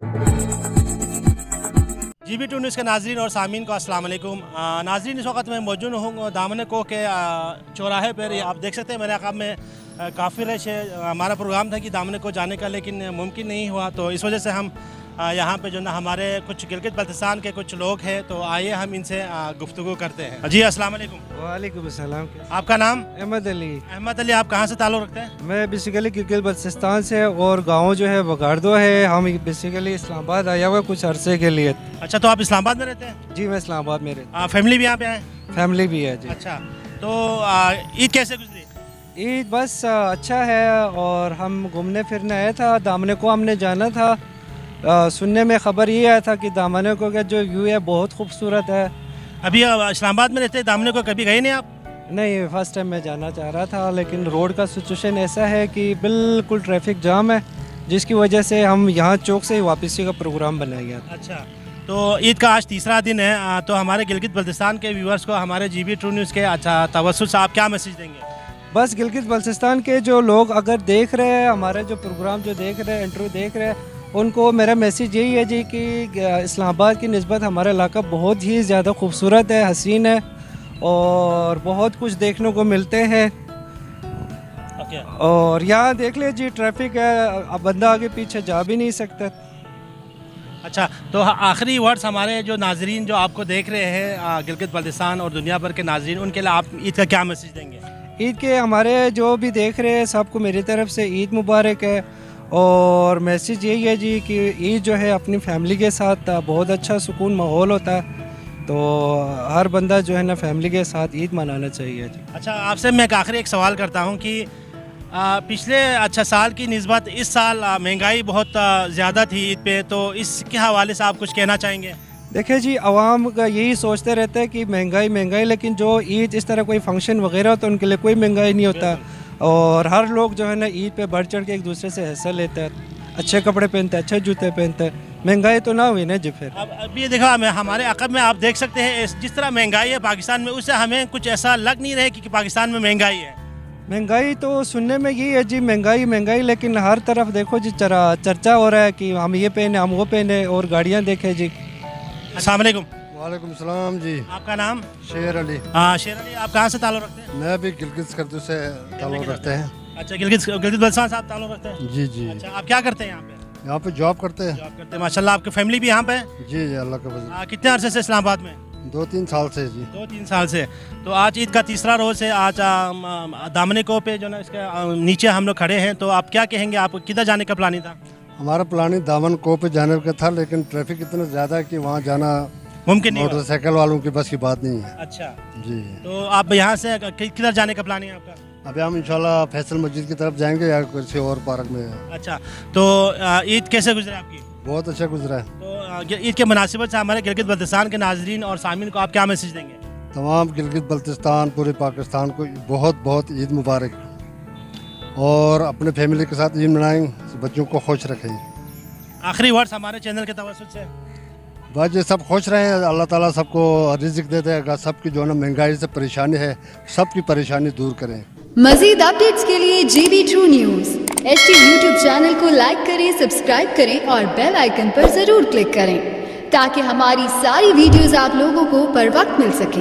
GB2 news के नाजरीन और सामीन को अस्सलाम वालेकुम। नाजरीन, इस वक्त मैं मौजूद हूँ दामन कोह के चौराहे पर। आप देख सकते हैं मेरे अकाब में काफ़ी रश है। हमारा प्रोग्राम था कि दामन कोह जाने का, लेकिन मुमकिन नहीं हुआ, तो इस वजह से हम यहाँ पे जो ना हमारे कुछ गिलगित बल्तिस्तान के कुछ लोग हैं, तो आइए हम इनसे गुफ्तगू करते हैं। जी अस्सलाम वालेकुम। वालेकुम अस्सलाम। आपका नाम? अहमद अली। अहमद अली, आप कहाँ से ताल्लुक़ रखते हैं? मैं बेसिकली गिलगित बल्तिस्तान से, और गांव जो है बगाड़दो है। हम बेसिकली इस्लामाबाद आया हुआ कुछ अरसे के लिए। अच्छा, तो आप इस्लामाबाद में रहते हैं? जी, मैं इस्लामाबाद में रहता फैमिली भी यहाँ पे है? फैमिली भी है जी। अच्छा, तो ईद कैसे गुजरी? ईद बस अच्छा है, और हम घूमने फिरने आए था। दामन को हमने जाना था। सुनने में ख़बर ये आया था कि दामन को का जो व्यू है बहुत खूबसूरत है। अभी इस्लामाबाद में रहते हैं, दामन को कभी गए नहीं आप? नहीं, फर्स्ट टाइम मैं जाना चाह रहा था, लेकिन रोड का सिचुएशन ऐसा है कि बिल्कुल ट्रैफिक जाम है, जिसकी वजह से हम यहाँ चौक से ही वापसी का प्रोग्राम बनाया गया था। अच्छा, तो ईद का आज तीसरा दिन है, तो हमारे गिलगित बल्तिस्तान के व्यूअर्स को हमारे GB2 न्यूज़ के अच्छा तवस्सुल से आप क्या मैसेज देंगे? बस गिलगित बल्तिस्तान के जो लोग अगर देख रहे हैं हमारे जो प्रोग्राम जो देख रहे हैं, इंटरव्यू देख रहे हैं, उनको मेरा मैसेज यही है जी कि इस्लामाबाद की निस्बत हमारा इलाका बहुत ही ज़्यादा खूबसूरत है, हसीन है, और बहुत कुछ देखने को मिलते हैं। और यहाँ देख ले जी, ट्रैफिक है, अब बंदा आगे पीछे जा भी नहीं सकता। अच्छा, तो आखिरी वर्ड्स हमारे जो नाजरीन जो आपको देख रहे हैं गिलगित बल्तिस्तान और दुनिया भर के नाजरीन, उनके लिए आप ईद का क्या मैसेज देंगे? ईद के हमारे जो भी देख रहे हैं सबको मेरी तरफ से ईद मुबारक है, और मैसेज यही है जी कि ईद जो है अपनी फैमिली के साथ बहुत अच्छा सुकून माहौल होता है, तो हर बंदा जो है ना फैमिली के साथ ईद मनाना चाहिए जी। अच्छा, आपसे मैं एक आखिरी एक सवाल करता हूँ कि पिछले अच्छा साल की निस्बत इस साल महंगाई बहुत ज़्यादा थी ईद पे, तो इसके हवाले से आप कुछ कहना चाहेंगे? देखिए जी, आवाम का यही सोचते रहते हैं कि महंगाई महंगाई, लेकिन जो ईद इस तरह कोई फंक्शन वगैरह हो तो उनके लिए कोई महंगाई नहीं होता, और हर लोग जो है ना ईद पे बढ़ चढ़ के एक दूसरे से हिस्सा लेते हैं, अच्छे कपड़े पहनते हैं, अच्छे जूते पहनते हैं। महंगाई तो ना हुई ना जी। फिर अब ये देखो, हमारे अक़ब में आप देख सकते हैं जिस तरह महंगाई है पाकिस्तान में, उससे हमें कुछ ऐसा लग नहीं रहा है कि पाकिस्तान में महंगाई है। महंगाई तो सुनने में यही है जी, महंगाई महंगाई, लेकिन हर तरफ देखो जी चर्चा हो रहा है कि हम ये पहने, हम वो पहने, और गाड़ियाँ देखें जी। अस्सलाम वालेकुम। वालेकुम सलाम जी। आपका नाम? शेर अली। शेर अली, आप कहाँ से ताल्लुक़ रखते हैं? मैं भी गिलगित करतू से ताल्लुक़ रखते हैं। अच्छा, गिलगित बल्तिस्तान से आप ताल्लुक़ रखते हैं? जी जी। अच्छा, आप क्या करते हैं यहाँ पे? यहाँ पे जॉब करते हैं। जॉब करते हैं, माशाल्लाह। आपकी फैमिली भी यहाँ पे है? जी जी, अल्लाह का फजल। कितने अरसे से इस्लामाबाद में? 2-3 साल से जी। 2-3 साल से। तो आज ईद का तीसरा रोज़ है। आज दामन कोह पे जो ना इसके नीचे हम लोग खड़े हैं, तो आप क्या कहेंगे? आप किधर जाने का प्लानिंग था? हमारा प्लानिंग दामन कोह पे जाने का था, लेकिन ट्रैफिक इतना ज़्यादा है कि वहाँ जाना मुमकिन नहीं, मोटरसाइकिल वालों की बस की बात नहीं है। अच्छा जी। तो आप यहाँ से किधर जाने का प्लानिंग है आपका? अभी हम इंशाल्लाह फैसल मस्जिद की तरफ जाएंगे या किसी और पार्क में। अच्छा, तो ईद कैसे गुजरा आपकी? बहुत अच्छा गुजरा है। तो ईद के मुनासिबत से हमारे गिलगित बल्तिस्तान के नाजरीन और सामीन को आप क्या मैसेज देंगे? तमाम गिलगित बल्तिस्तान, पूरे पाकिस्तान को बहुत बहुत ईद मुबारक, और अपने फैमिली के साथ ईद मनाएं, बच्चों को खुश रखें। आखिरी वर्ड्स हमारे चैनल के तवज्जुह से। बस ये सब खुश रहे, अल्लाह ताला सबको रिज़्क़ दे देगा। सबकी जो है ना महंगाई से परेशानी है, सबकी परेशानी दूर करें। मज़ीद अपडेट्स के लिए GB2 news HT YouTube channel को लाइक करें, सब्सक्राइब करें और बेल आइकन पर ज़रूर क्लिक करें, ताकि हमारी सारी वीडियोस आप लोगों को बर वक्त मिल सके।